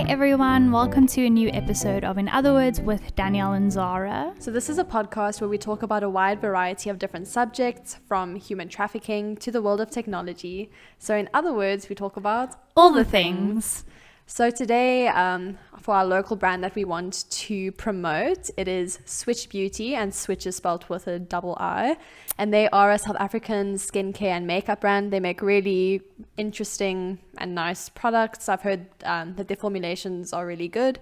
everyone, welcome to a new episode of In Other Words with Danielle and Zara. So this is a podcast where we talk about a wide variety of different subjects, from human trafficking to the world of technology. So in other words, we talk about All the things. So today, for our local brand that we want to promote, it is Switch Beauty, and Switch is spelled with a double I. And they are a South African skincare and makeup brand. They make really interesting and nice products. I've heard that their formulations are really good.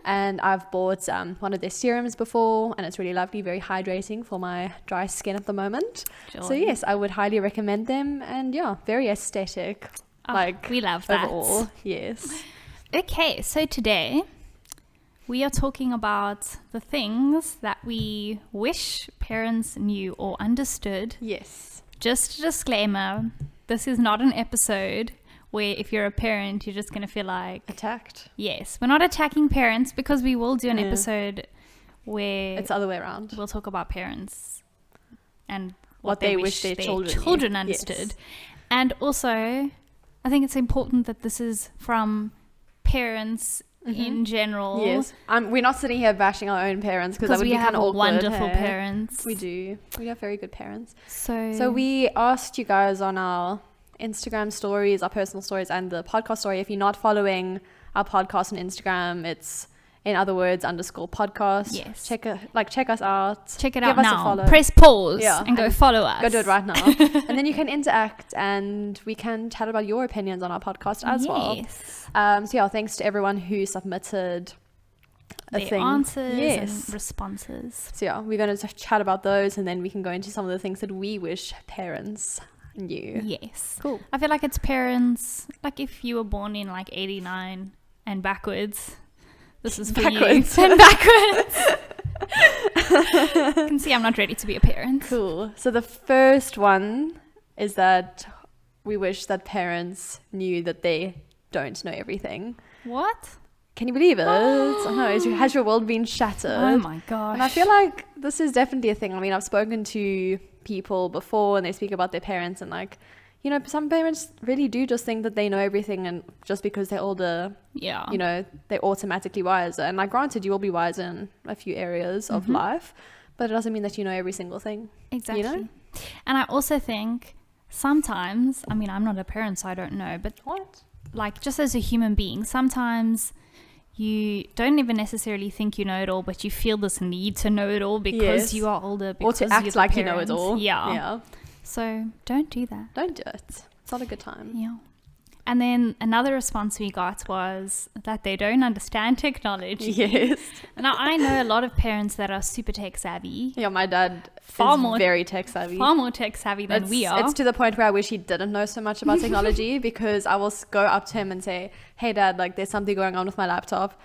And I've bought one of their serums before, and it's really lovely, very hydrating for my dry skin at the moment. So yes, I would highly recommend them. And yeah, very aesthetic. We love that. Overall, yes. Okay, so today we are talking about the things that we wish parents knew or understood. Yes. Just a disclaimer, this is not an episode where if you're a parent, you're just going to feel like... Attacked. Yes, we're not attacking parents, because we will do an episode where... It's the other way around. We'll talk about parents and what they wish their children understood. Yes. And also, I think it's important that this is from parents in general. Yes. We're not sitting here bashing our own parents, because that would be kind of awkward. Wonderful parents. We do. We have very good parents. So we asked you guys on our Instagram stories, our personal stories, and the podcast story, if you're not following our podcast on Instagram, it's In Other Words _podcast. Yes. Check us out. Check it Give out us now. a follow. Press pause and go follow us. Go do it right now. And then you can interact, and we can chat about your opinions on our podcast as well. So yeah, thanks to everyone who submitted their answers and responses. So yeah, we're going to chat about those, and then we can go into some of the things that we wish parents knew. Yes. Cool. I feel like it's parents, like if you were born in like 89 and backwards, this is for backwards. you. And backwards. You can see I'm not ready to be a parent. Cool. So the first one is that we wish that parents knew that they don't know everything. What? Can you believe it? I know. Has your world been shattered? Oh my gosh. And I feel like this is definitely a thing. I mean, I've spoken to people before, and they speak about their parents, and like, you know, some parents really do just think that they know everything, and just because they're older, you know, they're automatically wiser. And like, granted, you will be wiser in a few areas of life, but it doesn't mean that you know every single thing. Exactly. You know? And I also think sometimes, I mean, I'm not a parent, so I don't know, but like, just as a human being, sometimes you don't even necessarily think you know it all, but you feel this need to know it all because you are older, because or to act like parent. You know it all. Yeah. So don't do that. Don't do it. It's not a good time. Yeah. And then another response we got was that they don't understand technology. Yes. Now, I know a lot of parents that are super tech savvy. Yeah, my dad is very tech savvy. Far more tech savvy than we are. It's to the point where I wish he didn't know so much about technology, because I will go up to him and say, hey dad, like there's something going on with my laptop.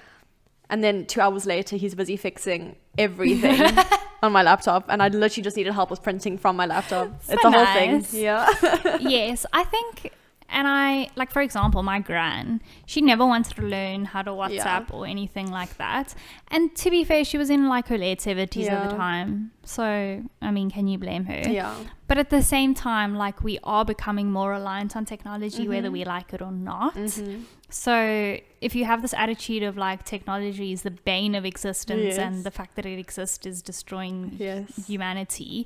And then 2 hours later, he's busy fixing everything on my laptop. And I literally just needed help with printing from my laptop. So it's a whole nice. thing. Yeah. Yes, I think... And I, like, for example, my gran, she never wanted to learn how to WhatsApp or anything like that. And to be fair, she was in, like, her late 70s at the time. So, I mean, can you blame her? Yeah. But at the same time, like, we are becoming more reliant on technology, whether we like it or not. So, if you have this attitude of, like, technology is the bane of existence and the fact that it exists is destroying humanity,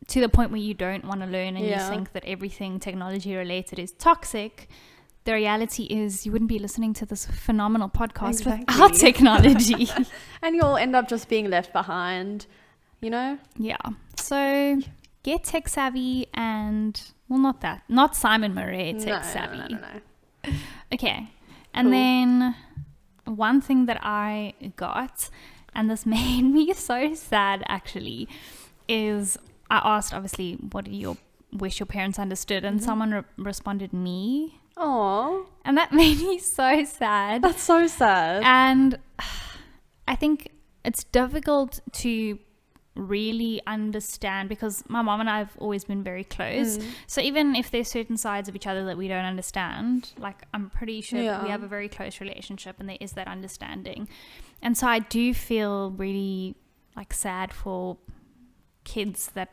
to the point where you don't want to learn and you think that everything technology related is toxic, the reality is you wouldn't be listening to this phenomenal podcast without technology. And you'll end up just being left behind, you know? Yeah. So get tech savvy, and, well, not Simon Murray tech savvy. No. Okay. And then one thing that I got, and this made me so sad actually, is... I asked, obviously, what do you wish your parents understood? And someone responded, me. Aww. And that made me so sad. That's so sad. And I think it's difficult to really understand, because my mom and I have always been very close. So even if there's certain sides of each other that we don't understand, like, I'm pretty sure we have a very close relationship, and there is that understanding. And so I do feel really, like, sad for kids that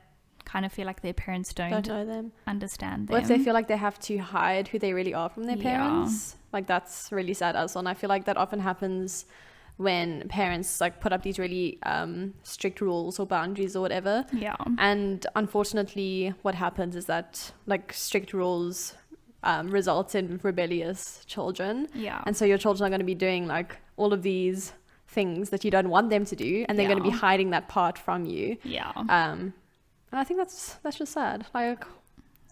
kind of feel like their parents don't know them, understand them. or if they feel like they have to hide who they really are from their parents. Like that's really sad as well. And I feel like that often happens when parents like put up these really strict rules or boundaries or whatever. And unfortunately what happens is that like strict rules result in rebellious children, and so your children are going to be doing like all of these things that you don't want them to do, and they're going to be hiding that part from you. And I think that's just sad. Like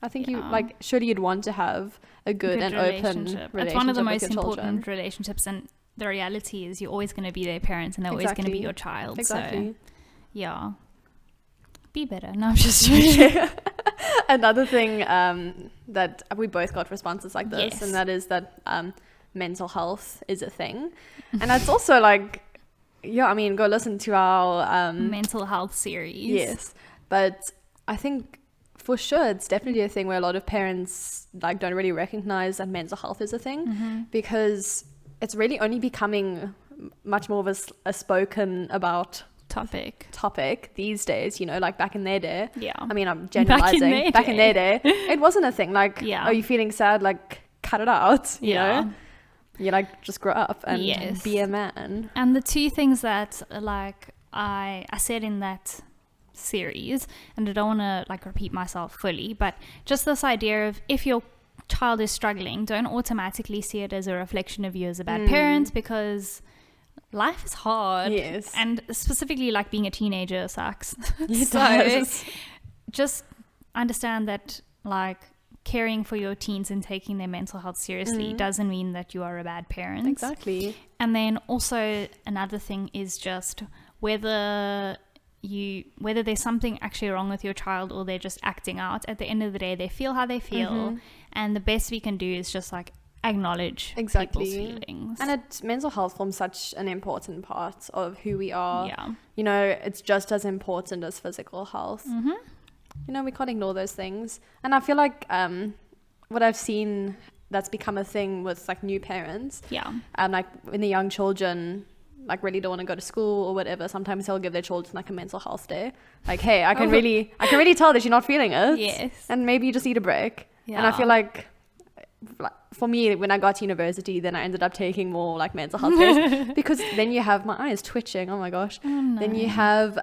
I think you like surely you'd want to have a good and open relationship. It's one of the most important children. relationships, and the reality is you're always going to be their parents and they're always going to be your child. So yeah, be better. No, I'm just joking. Another thing that we both got responses like this, and that is that mental health is a thing. And it's also like, I mean, go listen to our mental health series. Yes, but I think for sure it's definitely a thing where a lot of parents like don't really recognize that mental health is a thing, because it's really only becoming much more of a spoken about topic these days, you know, like back in their day. I mean, I'm generalizing. Back in their day it wasn't a thing. Like, are you feeling sad? Like, cut it out, you know? You like just grow up and be a man. And the two things that like I said in that series, and I don't want to like repeat myself fully, but just this idea of if your child is struggling, don't automatically see it as a reflection of you as a bad parent, because life is hard. And specifically like being a teenager sucks. So just understand that like caring for your teens and taking their mental health seriously doesn't mean that you are a bad parent. Exactly. And then also another thing is just whether there's something actually wrong with your child or they're just acting out. At the end of the day, they feel how they feel, and the best we can do is just like acknowledge people's feelings. And mental health forms such an important part of who we are. You know, it's just as important as physical health. You know, we can't ignore those things. And I feel like what I've seen that's become a thing with like new parents, like when the young children like really don't want to go to school or whatever, sometimes they'll give their children like a mental health day, like, hey, I can really tell that you're not feeling it, and maybe you just need a break. And I feel like for me, when I got to university, then I ended up taking more like mental health days, because then you have, my eye is twitching, oh my gosh. Then you have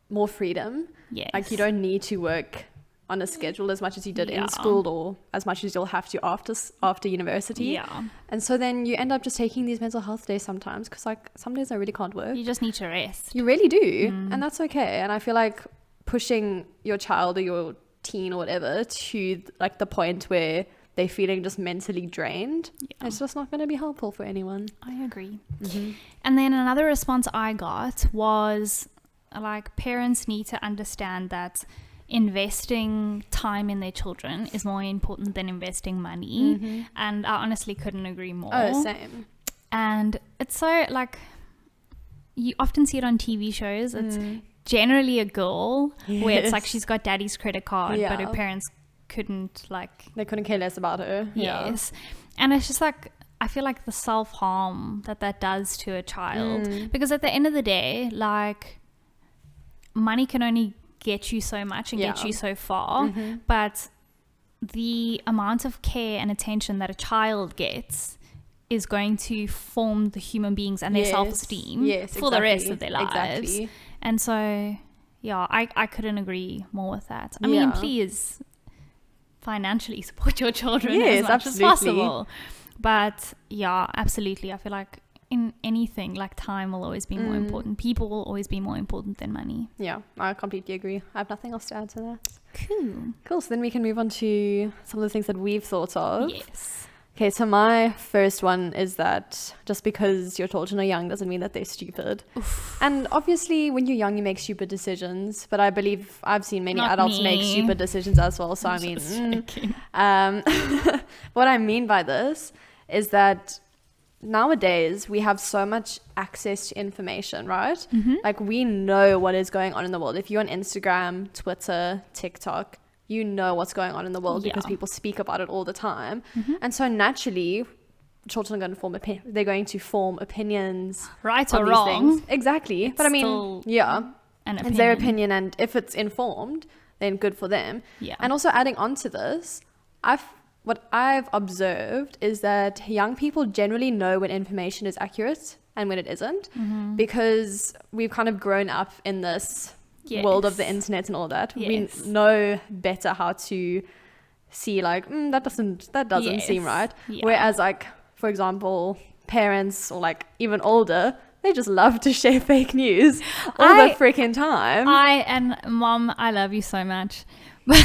more freedom. Like you don't need to work on a schedule as much as you did in school, or as much as you'll have to after university. And so then you end up just taking these mental health days sometimes, because like some days I really can't work. You just need to rest. You really do. And that's okay. And I feel like pushing your child or your teen or whatever to like the point where they're feeling just mentally drained, it's just not going to be helpful for anyone. I agree. And then another response I got was like, parents need to understand that investing time in their children is more important than investing money. And I honestly couldn't agree more. Same. And it's so like, you often see it on TV shows. It's generally a girl where it's like she's got daddy's credit card, but her parents couldn't they couldn't care less about her. And it's just like, I feel like the self-harm that does to a child, because at the end of the day, like, money can only get you so much and get you so far, but the amount of care and attention that a child gets is going to form the human beings and their self-esteem for the rest of their lives. And so I couldn't agree more with that. I mean, please financially support your children as much as possible, but absolutely, I feel like in anything, like, time will always be more important. People will always be more important than money. I completely agree. I have nothing else to add to that. Cool. So then we can move on to some of the things that we've thought of. Okay, so my first one is that just because your children are young doesn't mean that they're stupid. And obviously when you're young you make stupid decisions, but I believe I've seen many adults make stupid decisions as well. So I mean, what I mean by this is that nowadays we have so much access to information, right? Like, we know what is going on in the world. If you're on Instagram, Twitter, TikTok, you know what's going on in the world because people speak about it all the time. And so naturally children are going to form opinions, right or wrong. Exactly. But I mean, an opinion. It's their opinion, and if it's informed, then good for them. Yeah. And also adding on to this, what I've observed is that young people generally know when information is accurate and when it isn't, because we've kind of grown up in this world of the internet and all that. Yes. We know better how to see like that doesn't seem right. Whereas like, for example, parents or like even older, they just love to share fake news all the freaking time. And Mom, I love you so much. But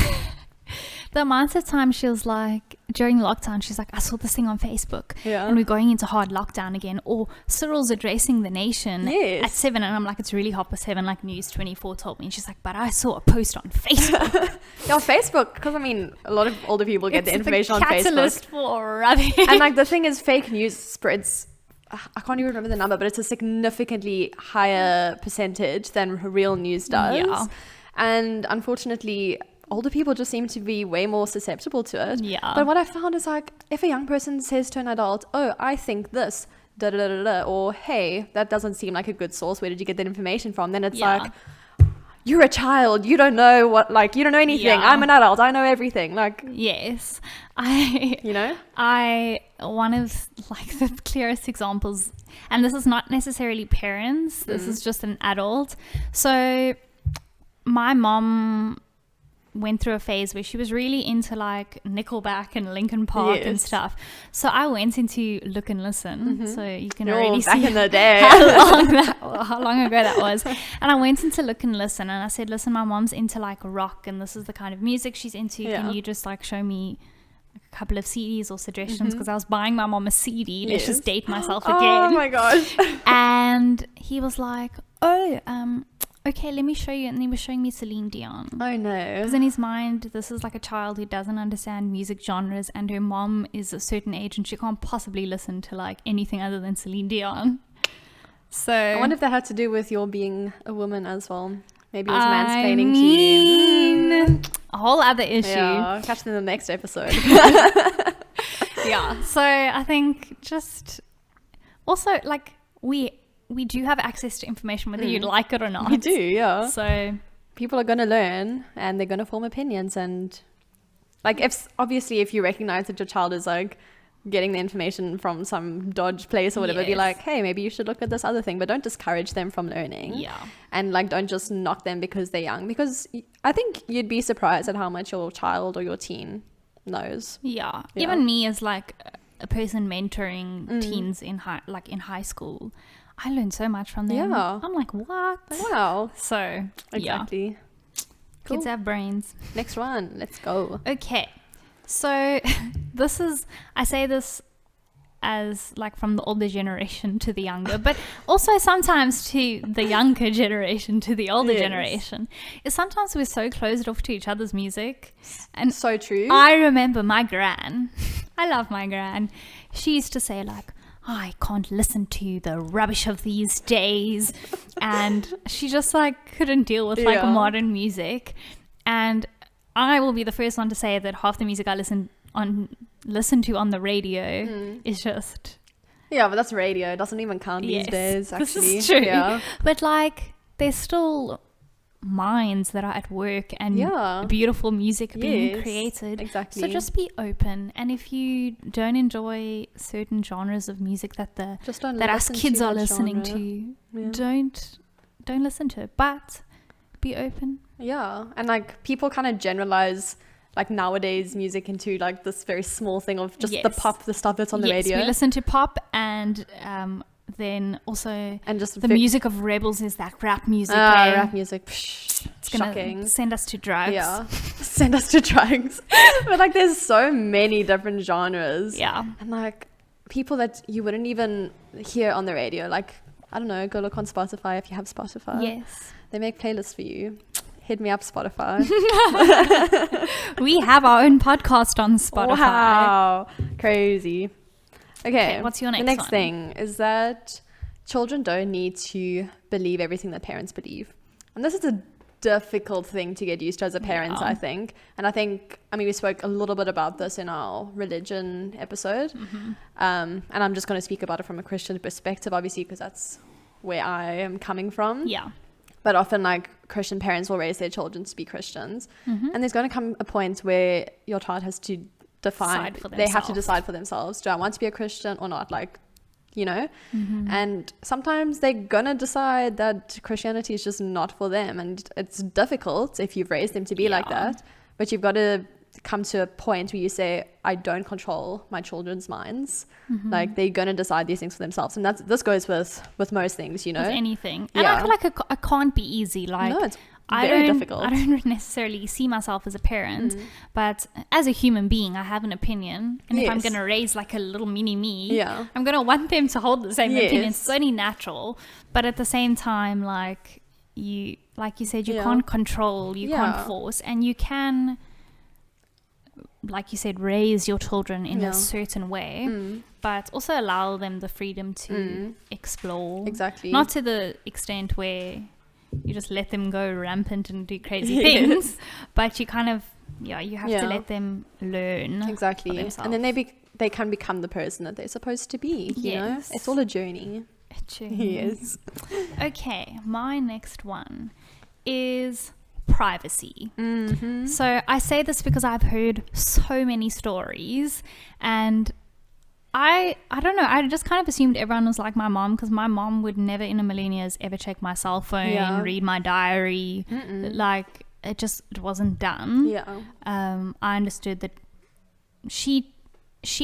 the amount of time she was like, during lockdown, she's like, I saw this thing on Facebook and we're going into hard lockdown again. Or Cyril's addressing the nation at 7. And I'm like, it's really 7:30, like News 24 told me. And she's like, but I saw a post on Facebook. Facebook, because I mean, a lot of older people get the information on Facebook. It's the catalyst for rubbish. And like the thing is, fake news spreads, I can't even remember the number, but it's a significantly higher percentage than real news does. Yeah. And unfortunately, older people just seem to be way more susceptible to it. Yeah. But what I found is like, if a young person says to an adult, oh, I think this, da da da da da, or hey, that doesn't seem like a good source, where did you get that information from? Then it's like, you're a child, you don't know you don't know anything. I'm an adult, I know everything. Like, yes. One of like the clearest examples, and this is not necessarily parents, this is just an adult. So my mom went through a phase where she was really into like Nickelback and Linkin Park and stuff. So I went into Look and Listen. So you can already see back in the day how long ago that was. And I went into Look and Listen, and I said, listen, my mom's into like rock and this is the kind of music she's into. Can you just like show me a couple of CDs or suggestions? Because I was buying my mom a CD. Let's just date myself again. Oh my gosh. And he was like, okay, let me show you. And he was showing me Celine Dion. Oh no. Because in his mind, this is like a child who doesn't understand music genres, and her mom is a certain age and she can't possibly listen to like anything other than Celine Dion. So I wonder if that had to do with your being a woman as well. Maybe it was mansplaining to you. A whole other issue. Yeah, catch them in the next episode. Yeah. So I think just also like we do have access to information whether you like it or not. We do, yeah. So people are going to learn and they're going to form opinions, and like if you recognize that your child is like getting the information from some dodge place or whatever, be like, hey, maybe you should look at this other thing, but don't discourage them from learning. Yeah. And like don't just knock them because they're young, because I think you'd be surprised at how much your child or your teen knows. Yeah. Even me as like a person mentoring teens in high school, I learned so much from them. Yeah. I'm like, what? Wow. So, exactly. Yeah. Cool. Kids have brains. Next one. Let's go. Okay. So, I say this as like from the older generation to the younger, but also sometimes to the younger generation to the older generation, is sometimes we're so closed off to each other's music. And so true. I remember my gran, I love my gran, she used to say like, I can't listen to the rubbish of these days. And she just like couldn't deal with like modern music. And I will be the first one to say that half the music I listen to on the radio is just... Yeah, but that's radio. It doesn't even count these days, actually. This is true. Yeah. But like, there's still minds that are at work and beautiful music being created. Exactly. So just be open, and if you don't enjoy certain genres of music that us kids are listening to, don't listen to it, but be open. Yeah. And like people kind of generalize like nowadays music into like this very small thing of just the stuff that's on the radio. We listen to pop, and then also and just the music of rebels is that rap music. Rap music. It's gonna send us to drugs. Yeah. Send us to drugs. But like there's so many different genres. Yeah. And like people that you wouldn't even hear on the radio, like I don't know, go look on Spotify if you have Spotify. Yes. They make playlists for you. Hit me up, Spotify. We have our own podcast on Spotify. Wow. Crazy. Okay. What's your next one? The next thing is that children don't need to believe everything that parents believe. And this is a difficult thing to get used to as a parent, I think. And I think, we spoke a little bit about this in our religion episode. And I'm just going to speak about it from a Christian perspective, obviously, because that's where I am coming from. Yeah. But often like Christian parents will raise their children to be Christians. And there's going to come a point where your child has to define, they have to decide for themselves. Do I want to be a Christian or not? Like, you know, and sometimes they're going to decide that Christianity is just not for them. And it's difficult if you've raised them to be like that. But you've got to come to a point where you say, I don't control my children's minds. Like they're going to decide these things for themselves. And this goes with most things, you know, with anything. And I feel like it can't be easy. Like, no, it's very difficult. I don't necessarily see myself as a parent, but as a human being, I have an opinion. And if I'm going to raise like a little mini me, I'm going to want them to hold the same opinion. It's only natural. But at the same time, like you said, you can't control, you can't force, and you can, like you said, raise your children in a certain way, but also allow them the freedom to explore. Exactly. Not to the extent where you just let them go rampant and do crazy things, but you kind of, you have to let them learn. Exactly. And then they can become the person that they're supposed to be. You know? It's all a journey. Yes. Okay, my next one is privacy. So I say this because I've heard so many stories, and I don't know, I just kind of assumed everyone was like my mom, because my mom would never in a million years ever check my cell phone, read my diary. Like it wasn't done. I understood that she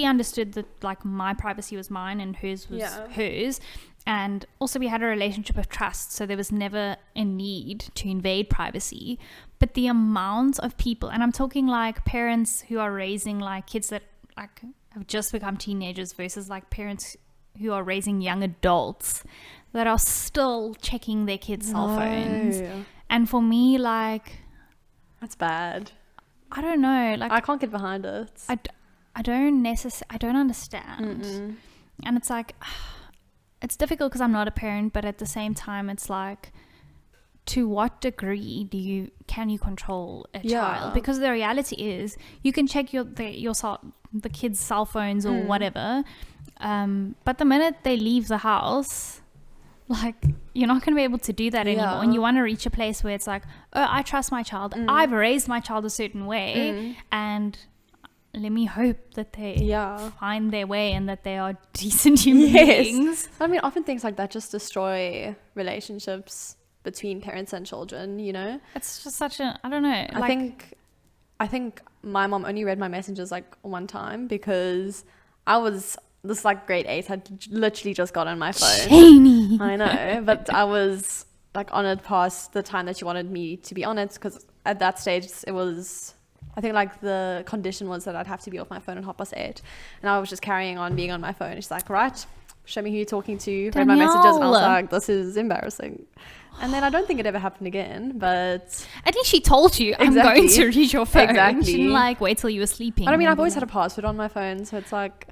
understood that like my privacy was mine and hers was hers. And also we had a relationship of trust, so there was never a need to invade privacy. But the amount of people, and I'm talking like parents who are raising like kids that like have just become teenagers versus like parents who are raising young adults that are still checking their kids' cell phones. And for me, like, that's bad. I don't know, like I can't get behind it. I don't understand. And it's like, it's difficult because I'm not a parent, but at the same time, it's like, to what degree can you control a child? Because the reality is, you can check the kids' cell phones or whatever, but the minute they leave the house, like, you're not going to be able to do that anymore. And you want to reach a place where it's like, oh, I trust my child. I've raised my child a certain way, and let me hope that they find their way and that they are decent human beings. I mean, often things like that just destroy relationships between parents and children, you know? It's just such a, I don't know. I think my mom only read my messages like one time, because I was, this like grade 8, I'd literally just got on my phone. Janie. I know, but I was like on it past the time that she wanted me to be on it, because at that stage it was, I think like the condition was that I'd have to be off my phone at 8:30, and I was just carrying on being on my phone. She's like, right, show me who you're talking to. Read my messages, and I was like, this is embarrassing. And then I don't think it ever happened again, but at least she told you, I'm going to read your phone. She didn't like wait till you were sleeping. But I mean, I've always had a password on my phone, so it's like,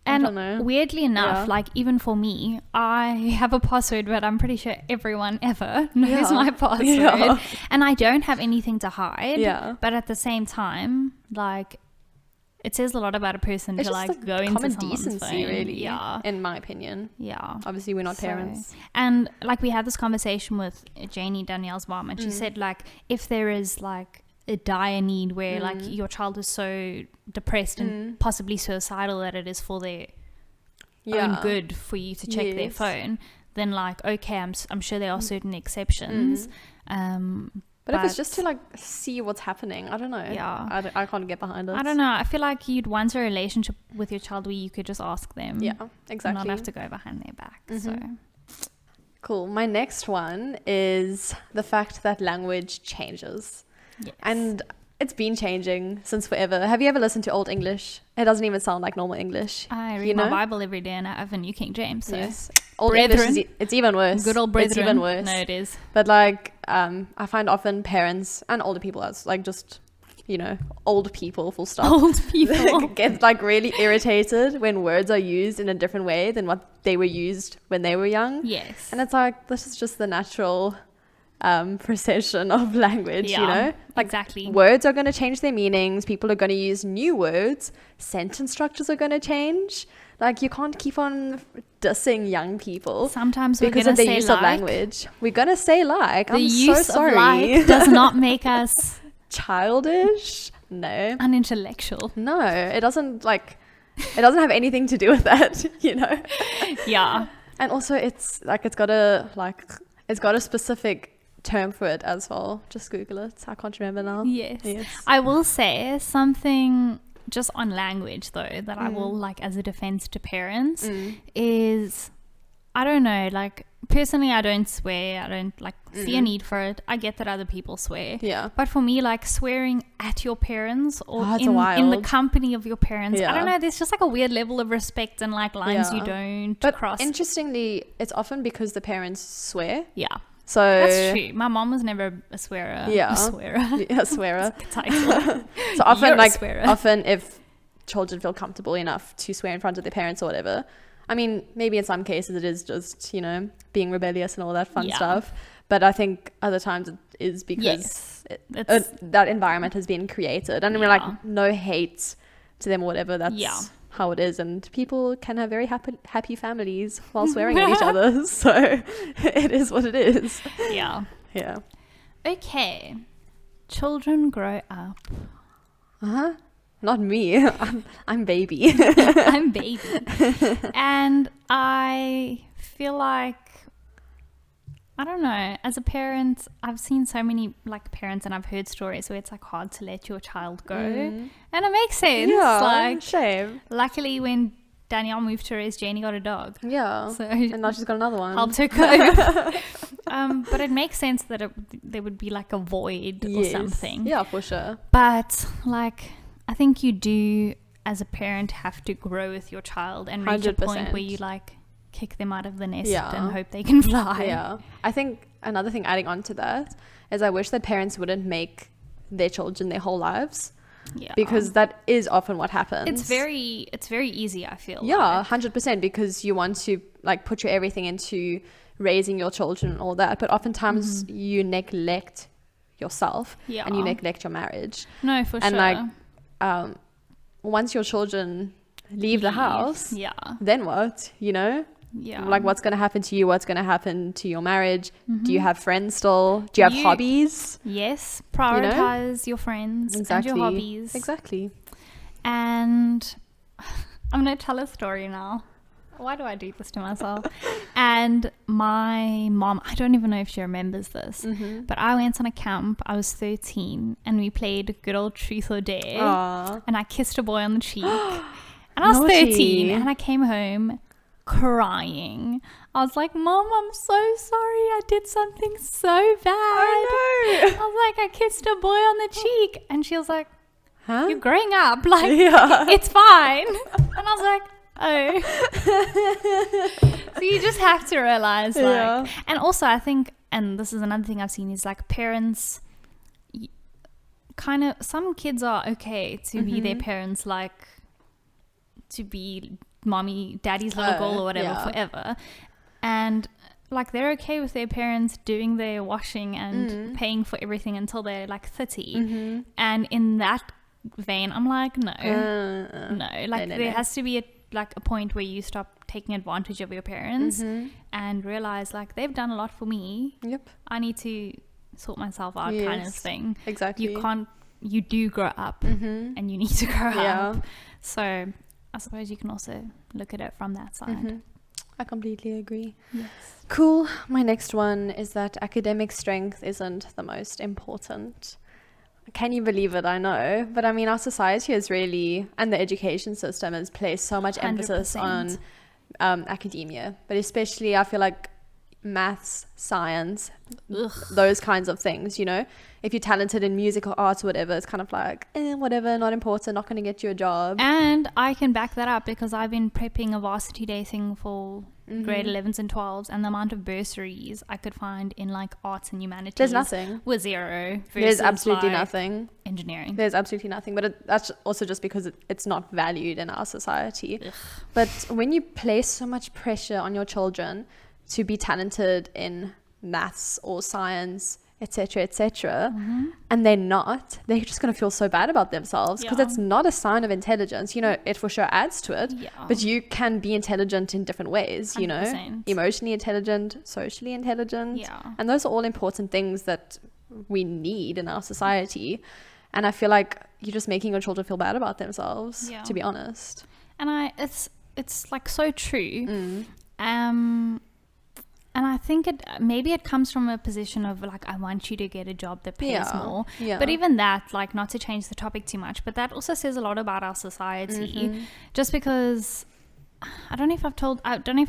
I don't know. Weirdly enough, like even for me, I have a password, but I'm pretty sure everyone ever knows my password, and I don't have anything to hide. But at the same time, like, it says a lot about a person to like go into someone's decency, phone. Really, in my opinion. Obviously we're not parents, and like we had this conversation with Janie, Danielle's mom, and she said like, if there is like a dire need where like your child is so depressed and possibly suicidal that it is for their own good for you to check their phone, then like, okay, I'm sure there are certain exceptions, but if it's just to like see what's happening, I don't know. I can't get behind it. I don't know. I feel like you'd want a relationship with your child where you could just ask them. Exactly. And not have to go behind their back. So cool. My next one is the fact that language changes. And it's been changing since forever. Have you ever listened to Old English? It doesn't even sound like normal English. I read my Bible every day, and I have a New King James. So. Old English, it's even worse. Good old brethren. It's even worse. No, it is. But like, I find often parents and older people, as like just, you know, old people, full stop. Old people get like really irritated when words are used in a different way than what they were used when they were young. Yes. And it's like, this is just the natural procession of language, you know, like exactly. Words are going to change their meanings. People are going to use new words. Sentence structures are going to change. Like, you can't keep on dissing young people Sometimes we're because gonna of their say use like. of language. We're gonna say like. The I'm use so sorry. of like does not make us childish. No, unintellectual. no, it doesn't have anything to do with that. You know. Yeah. And also, it's got a specific term for it as well. Just Google it. I can't remember now. Yes. I will say something just on language though that I will like as a defense to parents is, I don't know, like personally I don't swear. I don't like see a need for it. I get that other people swear. Yeah. But for me, like swearing at your parents or it's in the wild. company of your parents, Yeah. I don't know, there's just like a weird level of respect and like lines you don't cross. Interestingly, it's often because the parents swear. Yeah. So That's true. My mom was never a swearer. Yeah. A swearer. Yeah, swearer. Title. So often, You're a like, swearer. often if children feel comfortable enough to swear in front of their parents or whatever, I mean, maybe in some cases it is just, you know, being rebellious and all that fun stuff. But I think other times it is because that environment has been created. And we're like, no hate to them or whatever. That's how it is. And people can have very happy families while swearing at each other. So it is what it is. Yeah. Yeah. Okay. Children grow up. Uh-huh. Not me. I'm baby. I'm baby. And I feel like, I don't know, as a parent, I've seen so many like parents and I've heard stories where it's like hard to let your child go. And it makes sense. Yeah, like, shame. luckily when Danielle moved to raise Janie got a dog. Yeah. So And now she's got another one. helped her cope. But it makes sense that there would be like a void or something. Yeah, for sure. But like, I think you do as a parent have to grow with your child and reach 100%. A point where you like kick them out of the nest and hope they can fly. Yeah. I think another thing adding on to that is I wish that parents wouldn't make their children their whole lives. Yeah. Because that is often what happens. It's very easy, I feel. Yeah, 100%, because you want to like put your everything into raising your children and all that, but oftentimes you neglect yourself and you neglect your marriage. No, for sure. And like once your children leave the house, then what, you know? Yeah. Like, what's going to happen to you? What's going to happen to your marriage? Do you have friends still? Do you have hobbies? Yes. Prioritize your friends and your hobbies. Exactly. And I'm going to tell a story now. Why do I do this to myself? And my mom, I don't even know if she remembers this, but I went on a camp. I was 13 and we played good old truth or dare. Aww. And I kissed a boy on the cheek. And I was 13 and I came home crying. I was like, Mom, I'm so sorry. I did something so bad. Oh no. I was like, I kissed a boy on the cheek. And she was like, huh? You're growing up. Like, it's fine. And I was like, oh. So you just have to realize, like, and also I think, and this is another thing I've seen, is like parents kind of, some kids are okay to be their parents, like to be mommy, daddy's little girl or whatever forever. And like they're okay with their parents doing their washing and paying for everything until they're like 30. And in that vein, I'm like, no, like there has to be a point where you stop taking advantage of your parents and realize like they've done a lot for me. I need to sort myself out, kind of thing. Exactly. You do grow up and you need to grow up. So I suppose you can also look at it from that side. I completely agree. Yes. Cool. My next one is that academic strength isn't the most important. Can you believe it? I know. But I mean, our society is really, and the education system has placed so much emphasis 100%. on academia. But especially, I feel like maths, science, those kinds of things, you know? If you're talented in music or arts or whatever, it's kind of like, whatever, not important, not going to get you a job. And I can back that up because I've been prepping a varsity day thing for grade 11s and 12s, and the amount of bursaries I could find in like arts and humanities, there's nothing. Was zero. There's absolutely like nothing. Engineering. There's absolutely nothing. But that's also just because it's not valued in our society. But when you place so much pressure on your children to be talented in maths or science etc., etc., and they're not, they're just going to feel so bad about themselves because it's not a sign of intelligence. You know, it for sure adds to it, but you can be intelligent in different ways, you 100%. know, emotionally intelligent, socially intelligent, and those are all important things that we need in our society. And I feel like you're just making your children feel bad about themselves, to be honest. And it's like so true. And I think maybe it comes from a position of like, I want you to get a job that pays more. But even that, like, not to change the topic too much, but that also says a lot about our society. Just because I don't know if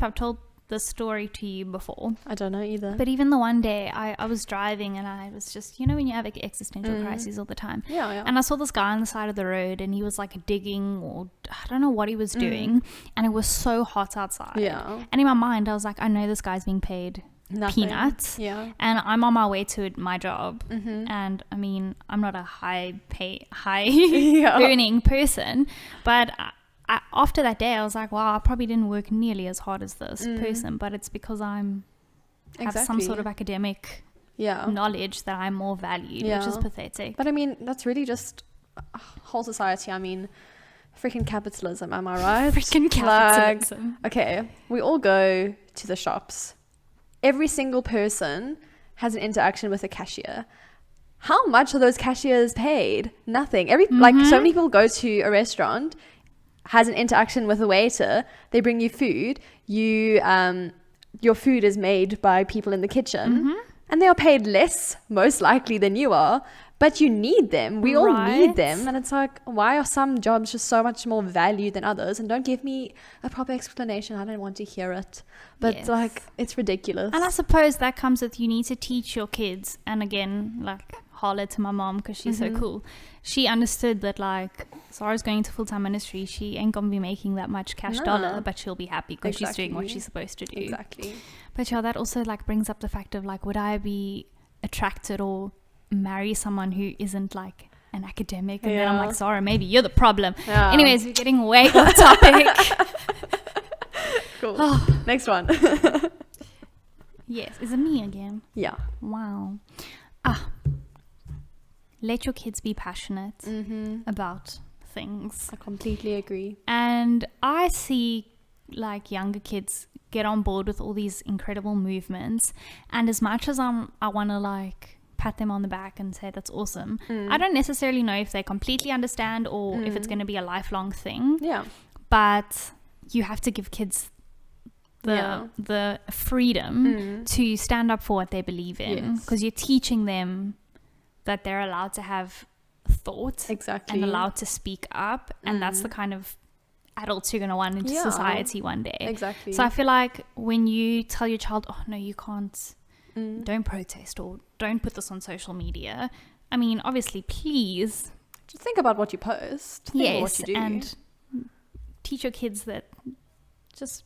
I've told this story to you before. I don't know either. But even the one day I was driving and I was just, you know, when you have like existential crises all the time. And I saw this guy on the side of the road and he was like digging, or I don't know what he was doing. And it was so hot outside. And in my mind, I was like, I know this guy's being paid peanuts. And I'm on my way to my job. And I mean, I'm not a high earning person, but after that day, I was like, wow, I probably didn't work nearly as hard as this person, but it's because have some sort of academic knowledge that I'm more valued, which is pathetic. But I mean, that's really just whole society. I mean, freaking capitalism, am I right? Freaking capitalism. Like, okay, we all go to the shops. Every single person has an interaction with a cashier. How much are those cashiers paid? Nothing. Like, so many people go to a restaurant, has an interaction with a waiter, they bring you food, your food is made by people in the kitchen, and they are paid less most likely than you are, but you need them. We all need them. And it's like, why are some jobs just so much more valued than others? And don't give me a proper explanation, I don't want to hear it, but like, it's ridiculous. And I suppose that comes with, you need to teach your kids, and again, like, holler to my mom because she's so cool. She understood that, like, Zara's going to full-time ministry, she ain't gonna be making that much cash dollar, but she'll be happy because she's doing what she's supposed to do. But that also like brings up the fact of like, would I be attracted or marry someone who isn't like an academic? And then I'm like, Zara, maybe you're the problem. Anyways, we're getting way off topic. Cool. Next one. Yes, is it me again? Wow. Let your kids be passionate about things. I completely agree. And I see like younger kids get on board with all these incredible movements, and as much as I want to like pat them on the back and say that's awesome, I don't necessarily know if they completely understand or if it's going to be a lifelong thing. But you have to give kids the freedom to stand up for what they believe in, because you're teaching them that they're allowed to have thought and allowed to speak up, and that's the kind of adults you're going to want into society one day. So I feel like when you tell your child, oh no, you can't, don't protest or don't put this on social media, I mean, obviously, please just think about what you post. Think about what you do. And teach your kids that just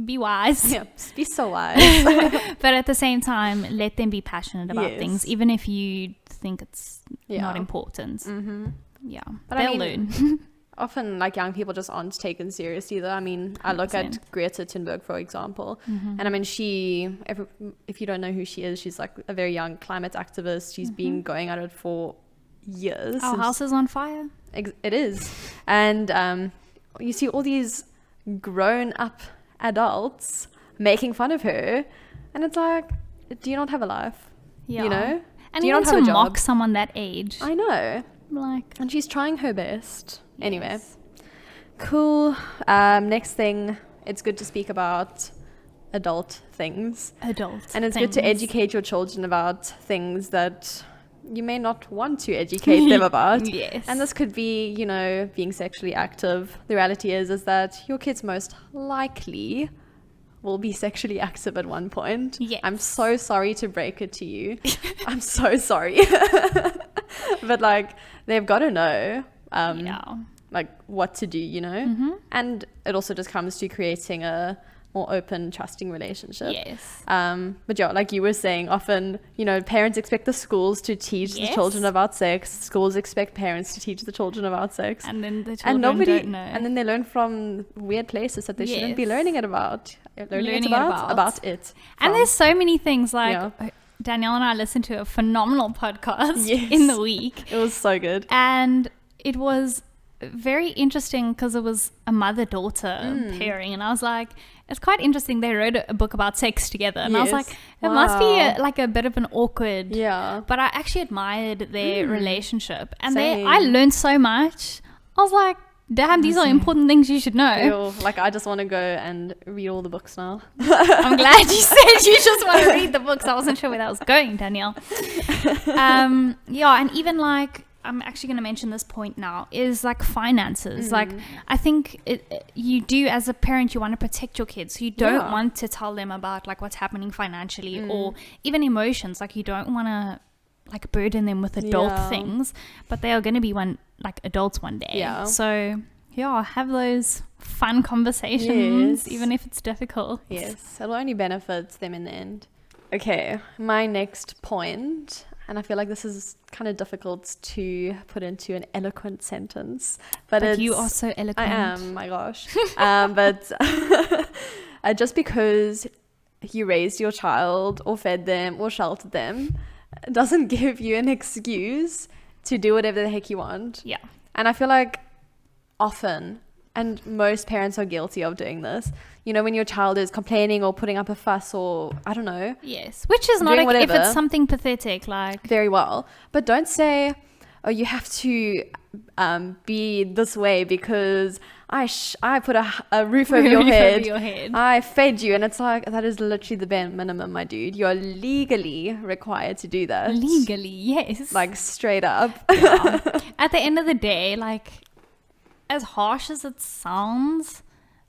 be wise. Be so wise. But at the same time, let them be passionate about things, even if you think it's not important. But they'll learn. Often like young people just aren't taken seriously though. I mean, I look 100%. At Greta Thunberg, for example, and I mean, if you don't know who she is, she's like a very young climate activist. She's been going at it for years. Our house is on fire. It is. And you see all these grown up adults making fun of her, and it's like, do you not have a life? You know? And even to mock someone that age. I know. Like, and she's trying her best. Anyway, cool. Next thing, it's good to speak about adult things. And it's good to educate your children about things that you may not want to educate them about. And this could be, you know, being sexually active. The reality is that your kids most likely will be sexually active at one point. I'm so sorry to break it to you. I'm so sorry. But like, they've got to know like what to do, you know. And it also just comes to creating a more open, trusting relationship. But yeah, like you were saying, often, you know, parents expect the schools to teach the children about sex. Schools expect parents to teach the children about sex. And then the children don't know. And then they learn from weird places that they shouldn't be learning it about. Learning it about it. And there's so many things like Danielle and I listened to a phenomenal podcast Yes. in the week. It was so good. And it was very interesting because it was a mother-daughter pairing. And I was like, it's quite interesting. They wrote a book about sex together. And I was like, it must be a bit of an awkward. Yeah. But I actually admired their relationship. And Same. I learned so much. I was like, damn, these are important things you should know. Ew, like, I just want to go and read all the books now. I'm glad you said you just want to read the books. I wasn't sure where that was going, Danielle. Yeah, and even like, I'm actually going to mention this point now, is like finances. Like, I think you do, as a parent, you want to protect your kids. So you don't want to tell them about like what's happening financially or even emotions. Like, you don't want to like burden them with adult things, but they are going to be adults one day. Yeah. So yeah, have those fun conversations, even if it's difficult. Yes, it'll only benefit them in the end. Okay, my next point, and I feel like this is kind of difficult to put into an eloquent sentence, but you are so eloquent. I am, my gosh. But just because you raised your child or fed them or sheltered them doesn't give you an excuse to do whatever the heck you want. Yeah. And I feel like often, and most parents are guilty of doing this, you know, when your child is complaining or putting up a fuss or I don't know. Yes, which is not if it's something pathetic, like. Very well. But don't say, oh, you have to be this way because I put a roof over your head. I fed you. And it's like, that is literally the bare minimum, my dude. You're legally required to do that. Legally, yes. Like, straight up. Yeah. At the end of the day, like, as harsh as it sounds,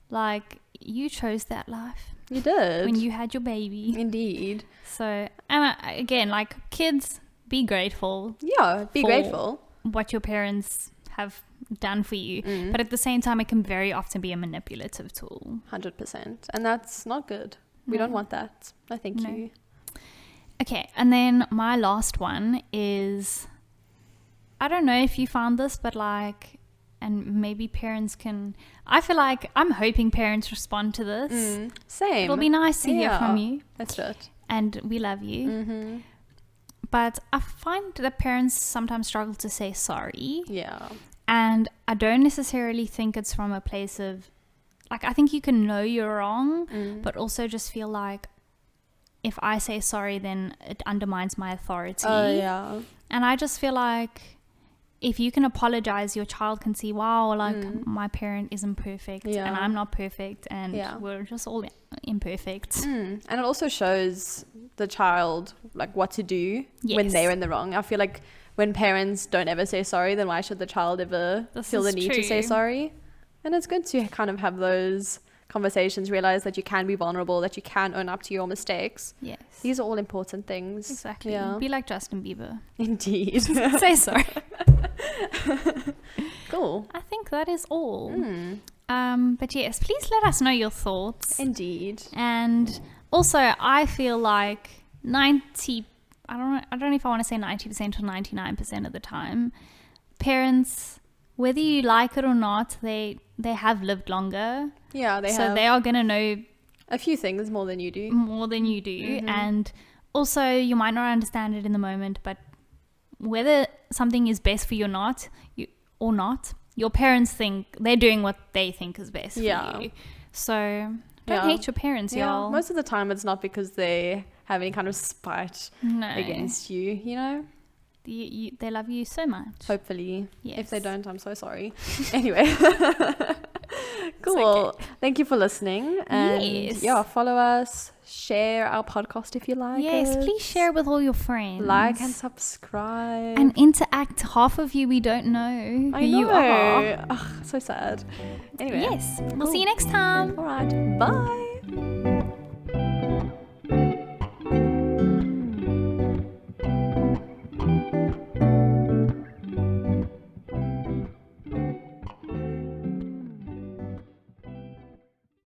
like, you chose that life. You did. When you had your baby. Indeed. So, and again, like, kids, be grateful. Yeah, be grateful. What your parents have done for you. But at the same time, it can very often be a manipulative tool. 100%. And that's not good. We don't want that. No, thank you. Okay, and then my last one is, I don't know if you found this, but like, and maybe parents can, I feel like I'm hoping parents respond to this. Same. It'll be nice to hear from you. That's it. And we love you. But I find that parents sometimes struggle to say sorry. Yeah. And I don't necessarily think it's from a place of, like, I think you can know you're wrong, but also just feel like if I say sorry, then it undermines my authority. Oh, yeah. And I just feel like if you can apologize, your child can see, wow, like my parent isn't perfect and I'm not perfect and we're just all imperfect. And it also shows the child like what to do when they're in the wrong. I feel like when parents don't ever say sorry, then why should the child ever feel the need to say sorry? And it's good to kind of have those conversations, realize that you can be vulnerable, that you can own up to your mistakes. Yes. These are all important things. Exactly. Yeah. Be like Justin Bieber. Indeed. Say sorry. Cool. I think that is all. But yes, please let us know your thoughts. Indeed. And also, I feel like 90, I don't know if I want to say 90% or 99% of the time, parents, whether you like it or not, they have lived longer. Yeah, they have. So they are going to know a few things more than you do. And also, you might not understand it in the moment, but whether something is best for you or not, your parents think they're doing what they think is best for you. So don't hate your parents, y'all. Most of the time, it's not because they have any kind of spite against you, you know? They love you so much. Hopefully. Yes. If they don't, I'm so sorry. Anyway. Cool. Okay. Thank you for listening. And follow us. Share our podcast if you like it. Yes, please share with all your friends. Like and subscribe. And interact. Half of you we don't know who you are. Ugh, so sad. Anyway. Yes. We'll see you next time. All right. Bye.